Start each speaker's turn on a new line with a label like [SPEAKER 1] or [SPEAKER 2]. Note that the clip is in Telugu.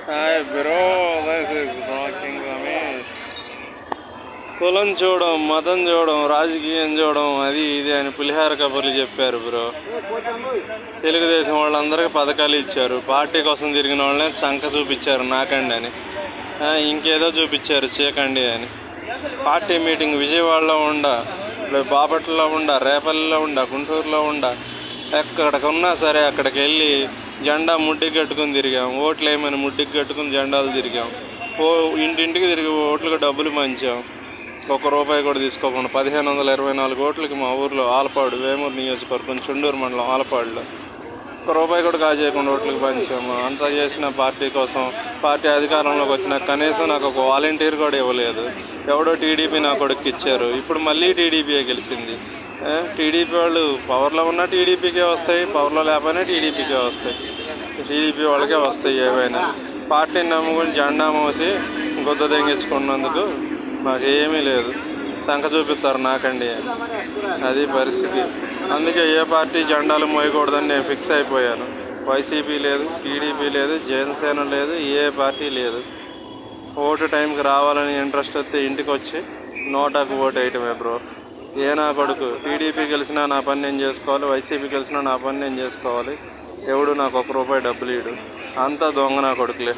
[SPEAKER 1] Hi bro, this is rocking Ramesh. కులం చూడడం, మతం చూడడం, రాజకీయం చూడడం, అది ఇది అని పులిహార కబుర్లు చెప్పారు బ్రో. తెలుగుదేశం వాళ్ళందరికీ పథకాలు ఇచ్చారు, పార్టీ కోసం తిరిగిన వాళ్ళని సంఖ చూపించారు నాకండి అని, ఇంకేదో చూపించారు చీకండి అని. పార్టీ మీటింగ్ విజయవాడలో బాపట్లలో రేపల్లిలో గుంటూరులో ఎక్కడికున్నా సరే అక్కడికి వెళ్ళి జెండా ముడ్డికి కట్టుకుని తిరిగాం, ఓట్లు వేయమని ముడ్డికి కట్టుకుని జెండాలు తిరిగాం, ఇంటింటికి తిరిగి ఓట్లకు డబ్బులు పంచాం. ₹1 కూడా తీసుకోకుండా 1524 ఓట్లకి మా ఊర్లో ఆలపాడు, వేమూరు నియోజకవర్గం, చుండూరు మండలం ఆలపాడులో ₹1 కూడా కాజేయకుండా ఓట్లకు పంచాము. అంతా చేసిన పార్టీ కోసం. పార్టీ అధికారంలోకి వచ్చిన కనీసం నాకు ఒక వాలంటీర్ కూడా ఇవ్వలేదు. ఎవడో టీడీపీ నా కొడుకు ఇచ్చారు. ఇప్పుడు మళ్ళీ టీడీపీయే గెలిచింది. టీడీపీ వాళ్ళు పవర్లో ఉన్నా టీడీపీకే వస్తాయి, పవర్లో లేకపోయినా టీడీపీకే వస్తాయి. టీడీపీ వాళ్ళకే వస్తాయి ఏవైనా. పార్టీని నమ్ముకుని జెండా మోసి గుద్ద తెంగించుకున్నందుకు మాకేమీ లేదు. సంఖ చూపిస్తారు నాకండి, అది పరిస్థితి. అందుకే ఏ పార్టీ జెండాలు మోయకూడదని నేను ఫిక్స్ అయిపోయాను. వైసీపీ లేదు, టీడీపీ లేదు, జనసేన లేదు, ఏ పార్టీ లేదు. ఓటు టైంకి రావాలని ఇంట్రెస్ట్ వస్తే ఇంటికి వచ్చి నోటాకు ఓటు వేయటమే బ్రో. నా కొడుకు టీడీపీ గెలిచినా నా పని నేను చేసుకోవాలి, వైసీపీ గెలిచినా నా పని నేను చేసుకోవాలి. ఎవడు నాకు ₹1 డబ్బులు ఇవ్వడు. అంతా దొంగ నా కొడుకులే.